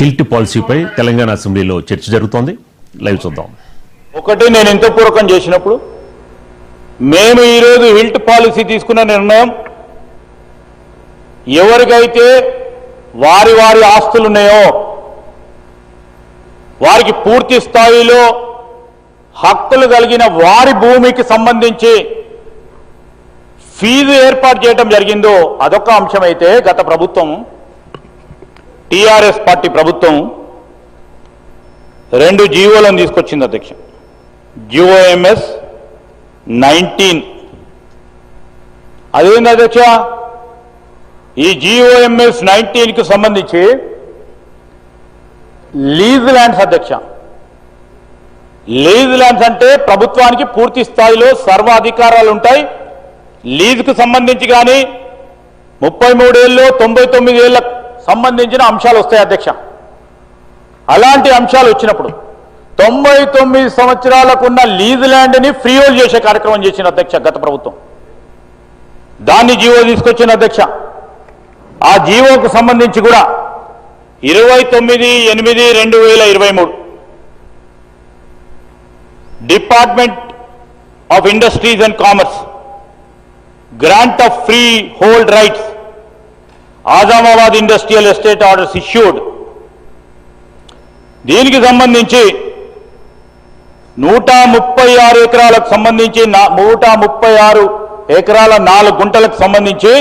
HILT పాలసీపై Telangana అసెంబ్లీలో చర్చ జరుగుతోంది. లైవ్ చూద్దాం. ఒకటి నేను ఎంతో పూర్వకం చేసినప్పుడు మేము ఈరోజు హిల్ట్ పాలసీ తీసుకున్న నిర్ణయం ఎవరికైతే వారి వారి ఆస్తులు ఉన్నాయో వారికి పూర్తి స్థాయిలో హక్కులు కలిగిన వారి భూమికి సంబంధించి ఫీజు ఏర్పాటు చేయడం జరిగిందో అదొక అంశమైతే గత ప్రభుత్వం టీఆర్ఎస్ పార్టీ ప్రభుత్వం 2 జీవోలను తీసుకొచ్చింది అధ్యక్ష. GOMS 19 అదేంది అధ్యక్ష? ఈ GOMS 19కి సంబంధించి లీజ్ ల్యాండ్స్ అధ్యక్ష. లీజ్ ల్యాండ్స్ అంటే ప్రభుత్వానికి పూర్తి స్థాయిలో సర్వ అధికారాలు ఉంటాయి. లీజుకు సంబంధించి కానీ 33 ఏళ్ళు 99 ఏళ్ళకు సంబంధించిన అంశాలు వస్తాయి అధ్యక్ష. అలాంటి అంశాలు వచ్చినప్పుడు 99 సంవత్సరాలకున్న లీజ్ ల్యాండ్ని ఫ్రీ హోల్డ్ చేసే కార్యక్రమం చేసిన అధ్యక్ష గత ప్రభుత్వం. దాన్ని జీవో తీసుకొచ్చిన అధ్యక్ష. ఆ జీవోకు సంబంధించి కూడా 29/8/2023 department of industries and commerce grant of free hold rights Azamabad industrial estate orders issued. దీనికి సంబంధించి 136 ఎకరాలకు సంబంధించి 136 ఎకరాల 4 గుంటలకు సంబంధించి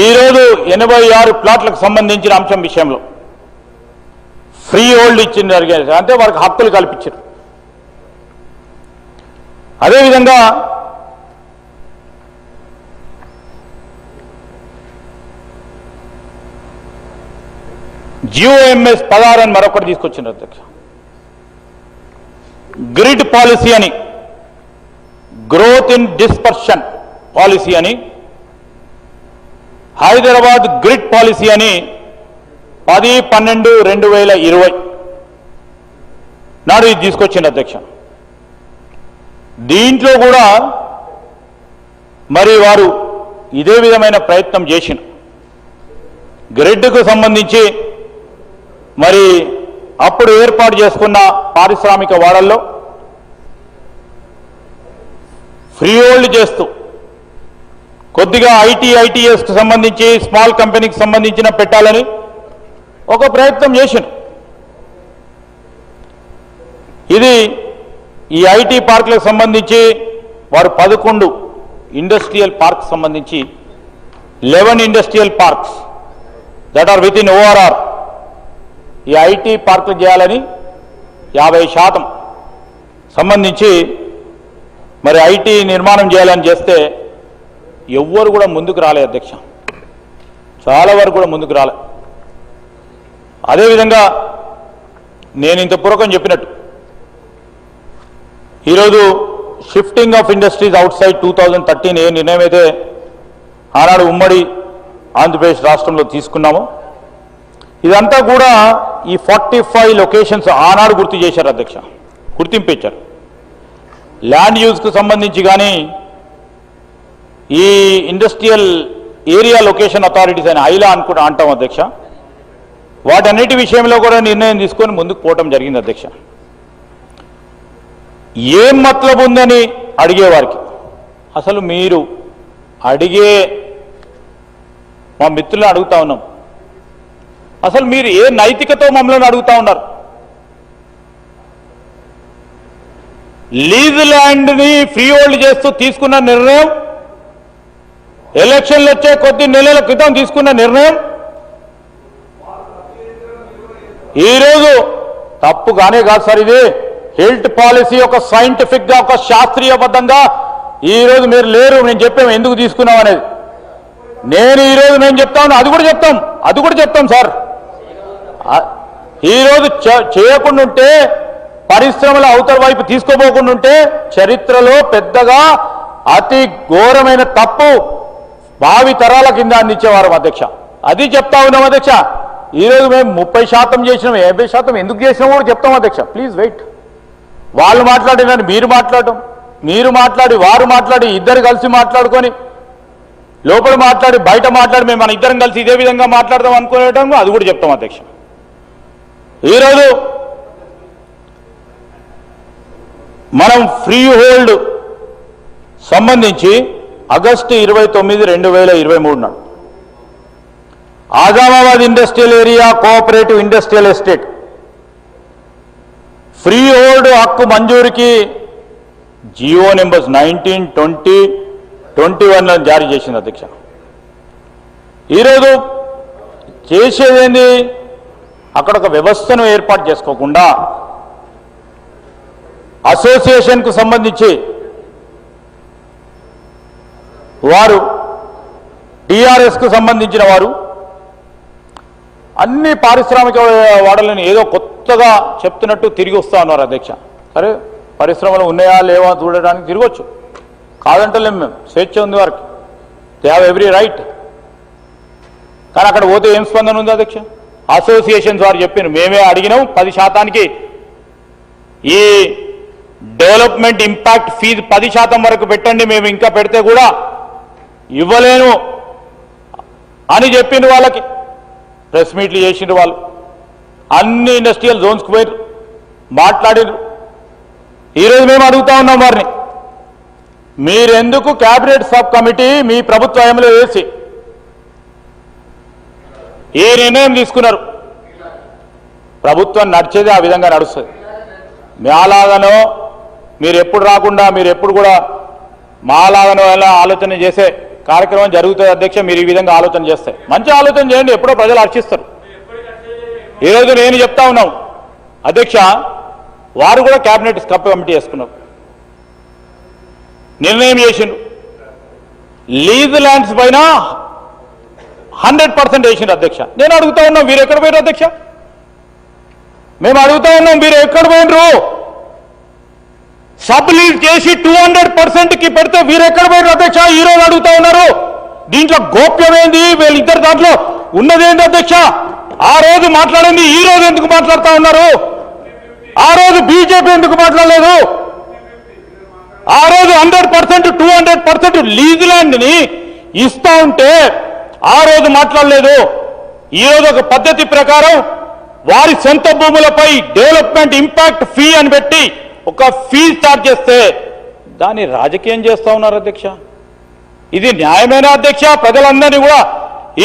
ఈరోజు 86 ప్లాట్లకు సంబంధించిన అంశం విషయంలో ఫ్రీ హోల్డ్ ఇచ్చింది జరిగింది, అంటే వారికి హక్కులు కల్పించారు. అదేవిధంగా GOMS 16 అని మరొకటి తీసుకొచ్చింది అధ్యక్ష. గ్రిడ్ పాలసీ అని, గ్రోత్ ఇన్ డిస్పర్షన్ పాలసీ అని, హైదరాబాద్ గ్రిడ్ పాలసీ అని 10/12/2020 నాడు ఇది తీసుకొచ్చింది అధ్యక్ష. దీంట్లో కూడా మరి వారు ఇదే విధమైన ప్రయత్నం చేసిన గ్రిడ్కు సంబంధించి మరి అప్పుడు ఏర్పాటు చేసుకున్న పారిశ్రామిక వాడల్లో ఫ్రీ హోల్డ్ చేస్తూ కొద్దిగా ITSకు సంబంధించి స్మాల్ కంపెనీకి సంబంధించిన పెట్టాలని ఒక ప్రయత్నం చేసింది. ఇది ఈ IT పార్కులకు సంబంధించి వారు 11 ఇండస్ట్రియల్ పార్క్స్ సంబంధించి 11 industrial parks that are with in ORR ఈ IT పార్కులు చేయాలని 50% సంబంధించి మరి IT నిర్మాణం చేయాలని చేస్తే ఎవ్వరు కూడా ముందుకు రాలే అధ్యక్ష. చాలా వరకు కూడా ముందుకు రాలే. అదేవిధంగా నేను ఇంత పూర్వకం చెప్పినట్టు ఈరోజు shifting of industries out side 2013 ఏ నిర్ణయం అయితే ఆనాడు ఉమ్మడి ఆంధ్రప్రదేశ్ రాష్ట్రంలో తీసుకున్నామో ఇదంతా కూడా ఈ 45 లొకేషన్స్ ఆనాడు గుర్తు చేశారు అధ్యక్ష, గుర్తింపు ఇచ్చారు. ల్యాండ్ యూజ్కు సంబంధించి కానీ ఈ ఇండస్ట్రియల్ ఏరియా లొకేషన్ అథారిటీస్ అని ఐలా అనుకుంటా అంటాం అధ్యక్ష. వాటన్నిటి విషయంలో కూడా నిర్ణయం తీసుకొని ముందుకు పోవటం జరిగింది అధ్యక్ష. ఏం మతలబు ఉందని అడిగేవారికి అసలు మీరు అడిగే మా మిత్రులను అడుగుతా ఉన్నాం, అసలు మీరు ఏ నైతికతో మమ్మల్ని అడుగుతా ఉన్నారు? లీజ్ ల్యాండ్ని ఫ్రీ హోల్డ్ చేస్తూ తీసుకున్న నిర్ణయం, ఎలక్షన్లు వచ్చే కొద్ది నెలల క్రితం తీసుకున్న నిర్ణయం ఈరోజు తప్పుగానే కాదు సార్. ఇది హిల్ట్ పాలసీ ఒక సైంటిఫిక్గా ఒక శాస్త్రీయబద్ధంగా ఈరోజు మీరు లేరు, నేను చెప్పాము ఎందుకు తీసుకున్నాం అనేది. నేను ఈరోజు మేము చెప్తాను, అది కూడా చెప్తాం సార్. ఈరోజు చేయకుండా ఉంటే పరిశ్రమల అవతల వైపు తీసుకోపోకుండా ఉంటే చరిత్రలో పెద్దగా అతి ఘోరమైన తప్పు భావి తరాల కింద అందించేవారు అధ్యక్ష. అది చెప్తా ఉన్నాం అధ్యక్ష. ఈరోజు మేము 30% చేసినాం, 50% ఎందుకు చేసినాం కూడా చెప్తాం అధ్యక్ష. Please wait. వాళ్ళు మాట్లాడినని మీరు మాట్లాడటం, మీరు మాట్లాడి వారు మాట్లాడి ఇద్దరు కలిసి మాట్లాడుకొని లోపల మాట్లాడి బయట మాట్లాడి మేము మన ఇద్దరం కలిసి ఇదే విధంగా మాట్లాడదాం అనుకునేటం అది కూడా చెప్తాం అధ్యక్ష. ఈరోజు మనం ఫ్రీ హోల్డ్ సంబంధించి ఆగస్టు 29, 2023 నాడు Azamabad industrial area cooperative industrial estate free hold హక్కు మంజూరికి జియో నెంబర్స్ 19, 20, 21 జారీ చేసింది అధ్యక్ష. ఈరోజు చేసేదేంది, అక్కడ ఒక వ్యవస్థను ఏర్పాటు చేసుకోకుండా అసోసియేషన్కు సంబంధించి వారు టీఆర్ఎస్కు సంబంధించిన వారు అన్ని పారిశ్రామిక వాడలని ఏదో కొత్తగా చెప్తున్నట్టు తిరిగి వస్తూ ఉన్నారు అధ్యక్ష. సరే, పరిశ్రమలు ఉన్నాయా లేవా చూడడానికి తిరగొచ్చు, కాదంటలేము మేము, స్వేచ్ఛ ఉంది వారికి, దే హ్యావ్ ఎవ్రీ రైట్. కానీ అక్కడ పోతే ఏం స్పందన ఉంది అధ్యక్ష? అసోసియేషన్స్ వారు చెప్పిన మేమే అడిగినాం 10% ఈ డెవలప్మెంట్ ఇంపాక్ట్ ఫీజు 10% వరకు పెట్టండి, మేము ఇంకా పెడితే కూడా ఇవ్వలేను అని చెప్పిండ్రు. వాళ్ళకి ప్రెస్ మీట్లు చేసిండ్రు, వాళ్ళు అన్ని ఇండస్ట్రియల్ జోన్స్కి పోయి మాట్లాడిండ్రు. ఈరోజు మేము అడుగుతా ఉన్నాం వారిని, మీరెందుకు క్యాబినెట్ సబ్ కమిటీ మీ ప్రభుత్వ హయాంలో వేసి ఏ నిర్ణయం తీసుకున్నారు? ప్రభుత్వం నడిచేది ఆ విధంగా నడుస్తుంది. మాలాగనో మీరు ఎప్పుడు రాకుండా మీరు ఎప్పుడు కూడా మాలాగనో ఎలా ఆలోచన చేసే కార్యక్రమం జరుగుతుంది అధ్యక్ష. మీరు ఈ విధంగా ఆలోచన చేస్తే మంచి ఆలోచన చేయండి, ఎప్పుడో ప్రజలు హర్షిస్తారు. ఈరోజు నేను చెప్తా ఉన్నాం అధ్యక్ష, వారు కూడా క్యాబినెట్ సబ్ కమిటీ వేసుకున్నారు, నిర్ణయం చేసిండ్రు. లీజ్ ల్యాండ్స్ పైన 100% వేసిండ్రు అధ్యక్ష. నేను అడుగుతా ఉన్నాం, మీరు ఎక్కడ పోయినారు అధ్యక్ష? మేము అడుగుతా ఉన్నాం, మీరు ఎక్కడ పోయినరు? సబ్ లీజ్ చేసి 200%కి పెడితే వీరు ఎక్కడ పోయినారు అధ్యక్ష? ఈ రోజు అడుగుతా ఉన్నారు. దీంట్లో గోప్యమైంది వీళ్ళిద్దరు దాంట్లో ఉన్నదేంటి అధ్యక్ష? ఆ రోజు మాట్లాడింది ఈ రోజు ఎందుకు మాట్లాడుతూ ఉన్నారు? ఆ రోజు బీజేపీ ఎందుకు మాట్లాడలేదు? ఆ రోజు 100%, 200% లీజ్ ల్యాండ్ని ఇస్తా ఉంటే ఆ రోజు మాట్లాడలేదు. ఈ రోజు ఒక పద్ధతి ప్రకారం వారి సొంత భూములపై డెవలప్మెంట్ ఇంపాక్ట్ ఫీ అని పెట్టి ఒక ఫీ స్టార్ట్ చేస్తే దాన్ని రాజకీయం చేస్తా ఉన్నారు అధ్యక్ష. ఇది న్యాయమైన అధ్యక్ష? ప్రజలందరినీ కూడా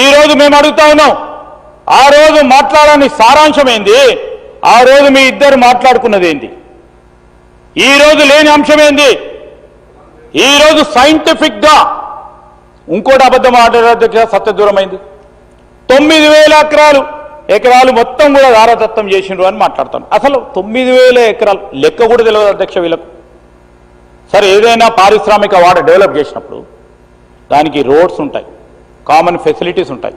ఈ రోజు మేము అడుగుతా ఉన్నాం, ఆ రోజు మాట్లాడని సారాంశం ఏంది? ఆ రోజు మీ ఇద్దరు మాట్లాడుకున్నది ఏంటి? ఈ రోజు లేని అంశం ఏంది? ఈ రోజు సైంటిఫిక్ గా ఇంకోటి అబద్ధం ఆడారు అధ్యక్ష, సత్యదూరమైంది. 9,000 ఎకరాలు మొత్తం కూడా దారదత్తం చేసిండ్రు అని మాట్లాడతాను. అసలు 9,000 ఎకరాలు లెక్క కూడా తెలియదు అధ్యక్ష వీళ్ళకు. సరే, ఏదైనా పారిశ్రామిక వాడ డెవలప్ చేసినప్పుడు దానికి రోడ్స్ ఉంటాయి, కామన్ ఫెసిలిటీస్ ఉంటాయి,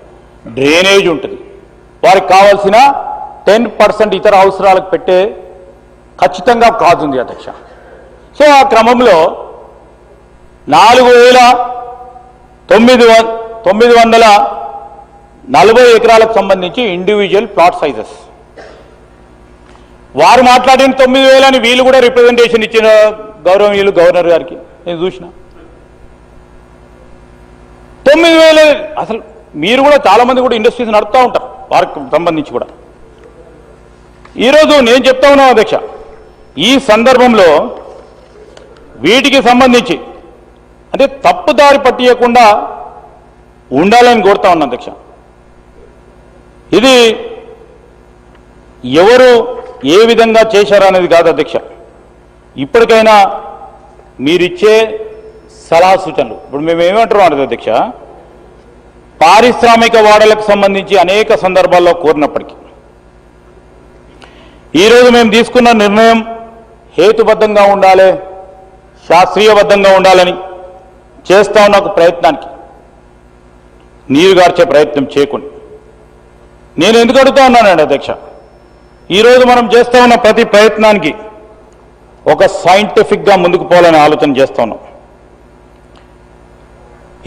డ్రైనేజ్ ఉంటుంది, వారికి కావాల్సిన 10% ఇతర అవసరాలకు పెట్టే ఖచ్చితంగా కాదుంది అధ్యక్ష. సో ఆ క్రమంలో 4,940 ఎకరాలకు సంబంధించి ఇండివిజువల్ ప్లాట్ సైజెస్ వారు మాట్లాడిన 9,000 అని వీళ్ళు కూడా రిప్రజెంటేషన్ ఇచ్చిన గౌరవనీయులు గవర్నర్ గారికి నేను చూసిన. 9,000 అసలు మీరు కూడా చాలా మంది కూడా ఇండస్ట్రీస్ నడుపుతూ ఉంటారు, వారికి సంబంధించి కూడా. ఈరోజు నేను చెప్తా ఉన్నాను అధ్యక్ష, ఈ సందర్భంలో వీటికి సంబంధించి అంటే తప్పుదారి పట్టియకుండా ఉండాలని కోరుతా ఉన్నాను అధ్యక్ష. ఇది ఎవరు ఏ విధంగా చేశారనేది కాదు అధ్యక్ష. ఇప్పటికైనా మీరిచ్చే సలహా సూచనలు, ఇప్పుడు మేము ఏమంటున్నాం అంటే అధ్యక్ష, పారిశ్రామిక వాడలకు సంబంధించి అనేక సందర్భాల్లో కోరినప్పటికీ ఈరోజు మేము తీసుకున్న నిర్ణయం హేతుబద్ధంగా ఉండాలి, శాస్త్రీయబద్ధంగా ఉండాలని చేస్తా ఉన్న ఒక ప్రయత్నానికి నీరుగార్చే ప్రయత్నం చేయకుండా నేను ఎందుకు అడుగుతా ఉన్నానండి అధ్యక్ష, ఈరోజు మనం చేస్తూ ఉన్న ప్రతి ప్రయత్నానికి ఒక సైంటిఫిక్గా ముందుకు పోవాలని ఆలోచన చేస్తూ ఉన్నాం.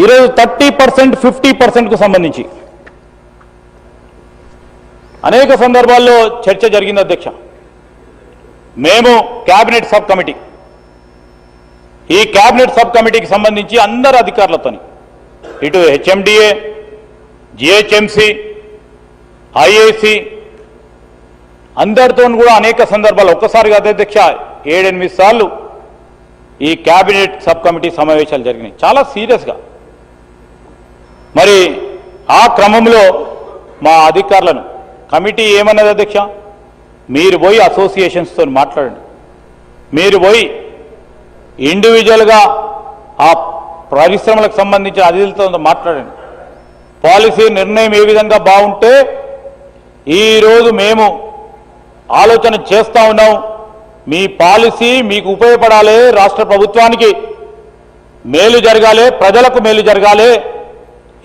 ఈరోజు 30%, 50%కు సంబంధించి అనేక సందర్భాల్లో చర్చ జరిగింది అధ్యక్ష. మేము క్యాబినెట్ సబ్ కమిటీ, ఈ క్యాబినెట్ సబ్ కమిటీకి సంబంధించి అందరు అధికారులతోని ఇటు హెచ్ఎండిఏ, జిహెచ్ఎంసి, ఐఏసి అందరితో కూడా అనేక సందర్భాలు ఒక్కసారిగా అధ్యక్ష 7-8 సార్లు ఈ క్యాబినెట్ సబ్ కమిటీ సమావేశాలు జరిగినాయి చాలా సీరియస్గా. మరి ఆ క్రమంలో మా అధికారులను కమిటీ ఏమన్నది అధ్యక్ష, మీరు పోయి అసోసియేషన్స్తో మాట్లాడండి, మీరు పోయి ఇండివిజువల్గా ఆ పరిశ్రమలకు సంబంధించిన అధికారులతో మాట్లాడండి, పాలసీ నిర్ణయం ఏ విధంగా బాగుంటే ఈరోజు మేము ఆలోచన చేస్తూ ఉన్నాం, మీ పాలసీ మీకు ఉపయోగపడాలి, రాష్ట్ర ప్రభుత్వానికి మేలు జరగాలి, ప్రజలకు మేలు జరగాలి.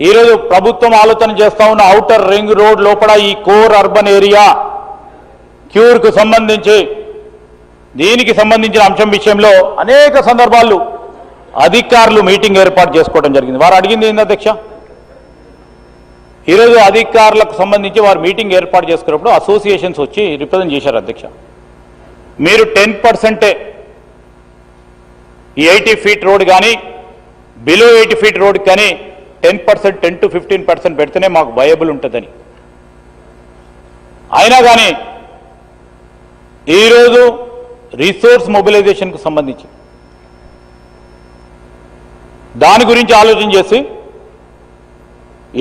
ఈరోజు ప్రభుత్వం ఆలోచన చేస్తూ ఉన్న ఔటర్ రింగ్ రోడ్ లోపల ఈ కోర్ అర్బన్ ఏరియా క్యూర్కు సంబంధించి దీనికి సంబంధించిన అంశం విషయంలో అనేక సందర్భాల్లో అధికారులు మీటింగ్ ఏర్పాటు చేసుకోవడం జరిగింది. వారు అడిగింది ఏంది అధ్యక్ష, ఈరోజు అధికారులకు సంబంధించి వారు మీటింగ్ ఏర్పాటు చేసుకున్నప్పుడు అసోసియేషన్స్ వచ్చి రిప్రజెంట్ చేశారు అధ్యక్ష, మీరు 10% ఈ 80 ఫీట్ రోడ్ కానీ బిలో 80 ఫీట్ రోడ్ కానీ 10% 10 to 15% పెడితేనే మాకు వయబుల్ ఉంటుందని. అయినా కానీ ఈరోజు రిసోర్స్ మొబిలైజేషన్కు సంబంధించి దాని గురించి ఆలోచన చేసి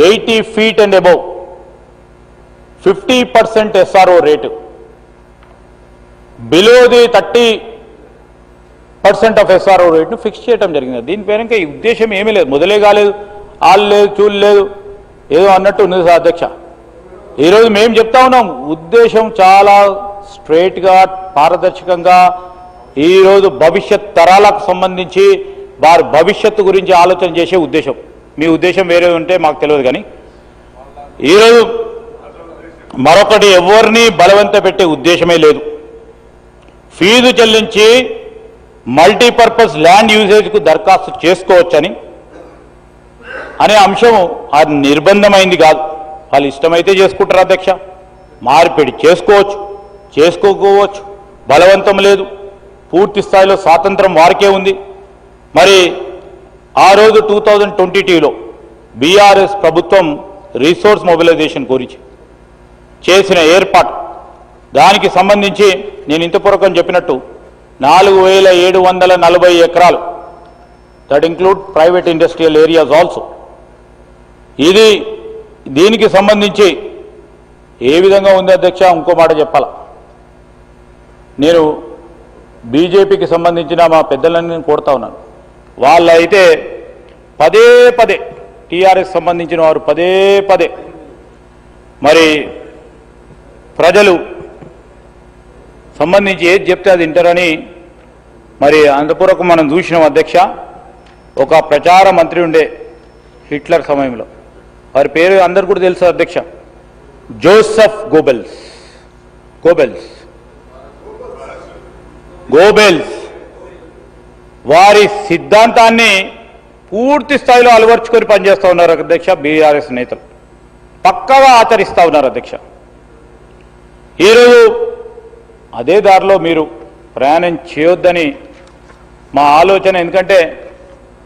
80 feet and above 50% SRO rate, below the 30% of SRO రేట్ను ఫిక్స్ చేయడం జరిగింది. దీనిపైన ఇంకా ఈ ఉద్దేశం ఏమీ లేదు, మొదలే కాలేదు, ఆళ్ళు లేదు, చూలు లేదు, ఏదో అన్నట్టు ఉన్నది సార్ అధ్యక్ష. ఈరోజు మేము చెప్తా ఉన్నాం, ఉద్దేశం చాలా స్ట్రైట్గా పారదర్శకంగా ఈరోజు భవిష్యత్ తరాలకు సంబంధించి వారి భవిష్యత్తు గురించి ఆలోచన చేసే ఉద్దేశం. మీ ఉద్దేశం వేరే ఉంటే మాకు తెలియదు, కానీ ఈరోజు మరొకటి ఎవరిని బలవంత పెట్టే ఉద్దేశమే లేదు. ఫీజు చెల్లించి మల్టీపర్పస్ ల్యాండ్ యూసేజ్కు దరఖాస్తు చేసుకోవచ్చని అనే అంశం అది నిర్బంధమైంది కాదు, వాళ్ళు ఇష్టమైతే చేసుకుంటారు అధ్యక్ష, మార్పిడి చేసుకోవచ్చు, చేసుకోకపోవచ్చు, బలవంతం లేదు, పూర్తి స్థాయిలో స్వాతంత్రం వారికే ఉంది. మరి ఆ రోజు 2022లో బీఆర్ఎస్ ప్రభుత్వం రిసోర్స్ మొబిలైజేషన్ గురించి చేసిన ఏర్పాటు, దానికి సంబంధించి నేను ఇంతపూర్వకం చెప్పినట్టు 4740 ఎకరాలు, that include private industrial areas also. ఇది దీనికి సంబంధించి ఏ విధంగా ఉంది అధ్యక్ష, ఇంకో మాట చెప్పాల, నేను బీజేపీకి సంబంధించిన మా పెద్దలని నేను కోరుతా ఉన్నాను, వాళ్ళైతే పదే పదే టీఆర్ఎస్ సంబంధించిన వారు పదే పదే మరి ప్రజలు సంబంధించి ఏది చెప్తే అది వింటారని మరి అంతపూర్వకం మనం చూసినాం అధ్యక్ష. ఒక ప్రచార మంత్రి ఉండే హిట్లర్ సమయంలో, వారి పేరు అందరు కూడా తెలుసు అధ్యక్ష, జోసెఫ్ గోబెల్స్. వారి సిద్ధాంతాన్ని పూర్తి స్థాయిలో అలవర్చుకొని పనిచేస్తూ ఉన్నారు అధ్యక్ష. బీఆర్ఎస్ నేతలు పక్కాగా ఆచరిస్తూ ఉన్నారు అధ్యక్ష. ఈరోజు అదే దారిలో మీరు ప్రయాణం చేయొద్దని మా ఆలోచన. ఎందుకంటే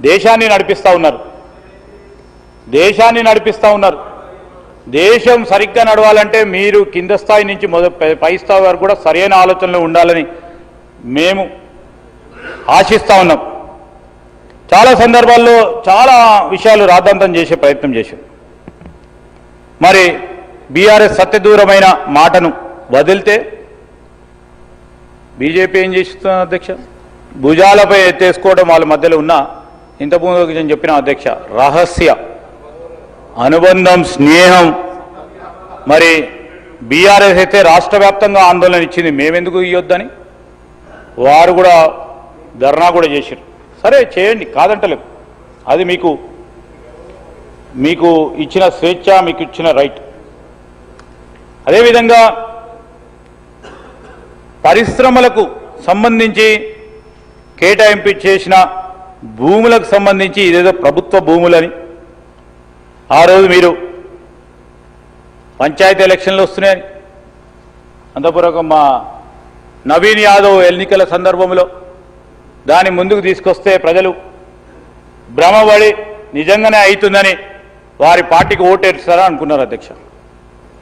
దేశాన్ని నడిపిస్తూ ఉన్నారు, దేశం సరిగ్గా నడవాలంటే మీరు కింద స్థాయి నుంచి పై స్థాయి వరకు కూడా సరైన ఆలోచనలు ఉండాలని మేము ఆశిస్తూ ఉన్నాం. చాలా సందర్భాల్లో చాలా విషయాలు రాద్ధాంతం చేసే ప్రయత్నం చేశాం. మరి బీఆర్ఎస్ సత్యదూరమైన మాటను వదిలితే బీజేపీ ఏం చేస్తున్నారు అధ్యక్ష, భుజాలపై ఎత్తేసుకోవడం వాళ్ళ మధ్యలో ఉన్న ఇంతకుముందు నేను చెప్పిన అధ్యక్ష రహస్య అనుబంధం, స్నేహం. మరి బీఆర్ఎస్ అయితే రాష్ట్ర వ్యాప్తంగా ఆందోళన ఇచ్చింది, మేమెందుకు ఇవ్వొద్దని వారు కూడా ధర్నా కూడా చేశారు. సరే చేయండి, కాదంటలేము, అది మీకు ఇచ్చిన స్వేచ్ఛ, మీకు ఇచ్చిన రైట్. అదేవిధంగా పరిశ్రమలకు సంబంధించి కేటాయింపు చేసిన భూములకు సంబంధించి ఇదేదో ప్రభుత్వ భూములని ఆ రోజు మీరు పంచాయతీ ఎలక్షన్లు వస్తున్నాయని అంతపూర్వకం మా నవీన్ యాదవ్ ఎన్నికల సందర్భంలో దాన్ని ముందుకు తీసుకొస్తే ప్రజలు భ్రమపడి నిజంగానే అవుతుందని వారి పార్టీకి ఓటేస్తారా అనుకున్నారు అధ్యక్ష.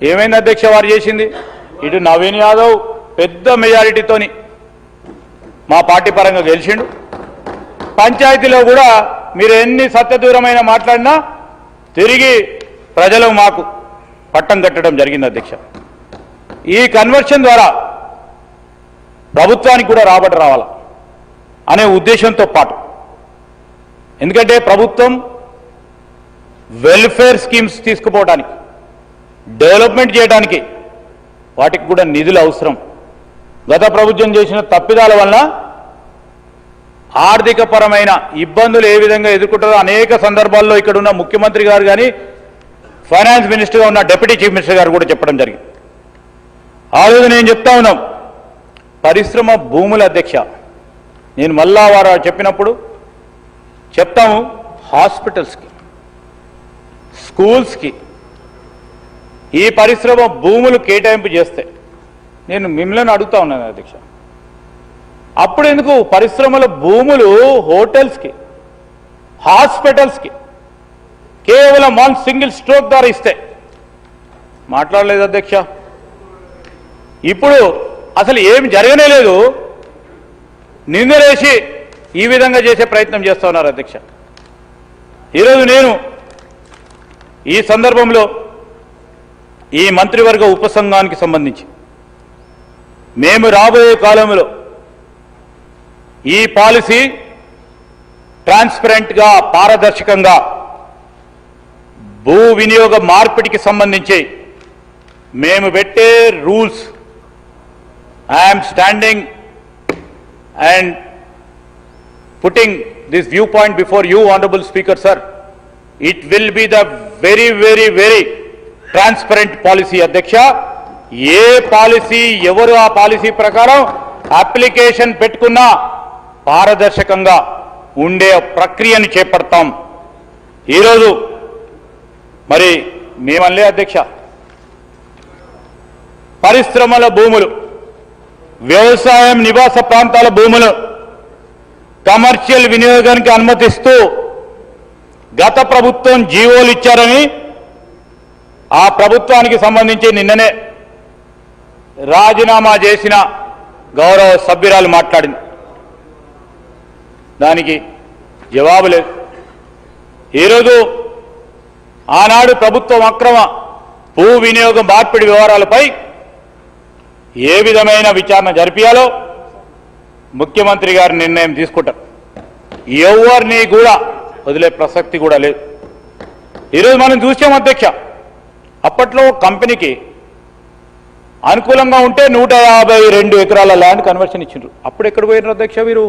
ఏమైంది అధ్యక్ష వారు చేసింది? ఇటు నవీన్ యాదవ్ పెద్ద మెజారిటీతోని మా పార్టీ పరంగా గెలిచిండు. పంచాయతీలో కూడా మీరు ఎన్ని సత్యదూరమైన మాట్లాడినా తిరిగి ప్రజలు మాకు పట్టం కట్టడం జరిగింది అధ్యక్ష. ఈ కన్వర్షన్ ద్వారా ప్రభుత్వానికి కూడా రాబడి రావాలా అనే ఉద్దేశంతో పాటు, ఎందుకంటే ప్రభుత్వం వెల్ఫేర్ స్కీమ్స్ తీసుకుపోవడానికి, డెవలప్మెంట్ చేయడానికి వాటికి కూడా నిధులు అవసరం. గత ప్రభుత్వం చేసిన తప్పిదాల వలన ఆర్థిక పరమైన ఇబ్బందులు ఏ విధంగా ఎదుర్కొంటారో అనేక సందర్భాల్లో ఇక్కడ ఉన్న ముఖ్యమంత్రి గారు కానీ ఫైనాన్స్ మినిస్టర్గా ఉన్న డిప్యూటీ చీఫ్ మినిస్టర్ గారు కూడా చెప్పడం జరిగింది. ఆ రోజు నేను చెప్తా ఉన్నాం, పరిశ్రమ భూముల అధ్యక్ష, నేను మళ్ళా వారు చెప్పినప్పుడు చెప్తాము, హాస్పిటల్స్కి, స్కూల్స్కి ఈ పరిశ్రమ భూములు కేటాయింపు చేస్తే నేను మిమ్మల్ని అడుగుతా ఉన్నాను అధ్యక్ష, అప్పుడు ఎందుకు పరిశ్రమల భూములు హోటల్స్కి, హాస్పిటల్స్కి కేవలం 1 సింగిల్ స్ట్రోక్ ద్వారా ఇస్తే మాట్లాడలేదు అధ్యక్ష. ఇప్పుడు అసలు ఏమి జరగనే లేదు, నిందలేసి ఈ విధంగా చేసే ప్రయత్నం చేస్తూ ఉన్నారు అధ్యక్ష. ఈరోజు నేను ఈ సందర్భంలో ఈ మంత్రివర్గ ఉపసంఘానికి సంబంధించి మేము రాబోయే కాలంలో ఈ పాలసీ ట్రాన్స్పరెంట్గా, పారదర్శకంగా భూ వినియోగ మార్పిడికి సంబంధించి మేము పెట్టే rules, I'm standing and putting this view point before you honourable speaker sir, it will be the very very very transparent policy అధ్యక్ష. ఏ పాలసీ ఎవరు ఆ పాలసీ ప్రకారం అప్లికేషన్ పెట్టుకున్నా పారదర్శకంగా ఉండే ప్రక్రియను చేపడతాం. ఈరోజు మరి మేమల్లే అధ్యక్ష, పరిశ్రమల భూములు, వ్యవసాయం, నివాస ప్రాంతాల భూములు కమర్షియల్ వినియోగానికి అనుమతిస్తూ గత ప్రభుత్వం జీవోలు ఇచ్చారని ఆ ప్రభుత్వానికి సంబంధించి నిన్ననే రాజీనామా చేసిన గౌరవ సభ్యురాలు మాట్లాడింది. దానికి జవాబు లేదు. ఈరోజు ఆనాడు ప్రభుత్వం అక్రమ భూ వినియోగ మార్పిడి వ్యవహారాలపై ఏ విధమైన విచారణ జరిపించాలో ముఖ్యమంత్రి గారు నిర్ణయం తీసుకుంటారు. ఎవరిని కూడా వదిలే ప్రసక్తి కూడా లేదు. ఈరోజు మనం చూసాం అధ్యక్ష, అప్పట్లో కంపెనీకి అనుకూలంగా ఉంటే 152 ఎకరాల ల్యాండ్ కన్వర్షన్ ఇచ్చిండ్రు. అప్పుడు ఎక్కడ పోయినారు అధ్యక్ష మీరు?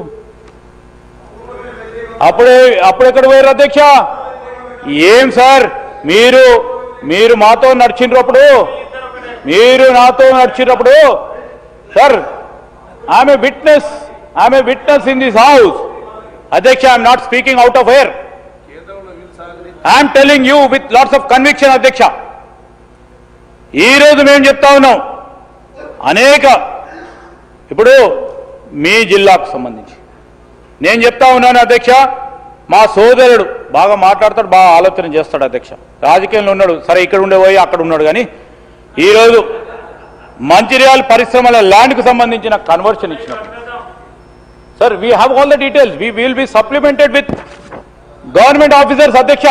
అప్పుడెక్కడ పోయారు అధ్యక్ష? ఏం సార్ మీరు మాతో నడిచినప్పుడు, మీరు నాతో నడిచినప్పుడు sir, I'm a witness in this house అధ్యక్ష. I'm not speaking out of air, I'm telling you with lots of conviction అధ్యక్ష. ఈరోజు మేము చెప్తా ఉన్నాం, ఇప్పుడు మీ జిల్లాకు సంబంధించి నేను చెప్తా ఉన్నాను అధ్యక్ష, మా సోదరుడు బాగా మాట్లాడతాడు, బాగా ఆలోచన చేస్తాడు అధ్యక్ష, రాజకీయంలో ఉన్నాడు, సరే ఇక్కడ ఉండే పోయి అక్కడ ఉన్నాడు. కానీ ఈరోజు మంచిర్యాల పరిశ్రమల ల్యాండ్కు సంబంధించిన కన్వర్షన్ ఇచ్చినప్పుడు sir, we have all the details, we will be supplemented with government officers అధ్యక్ష.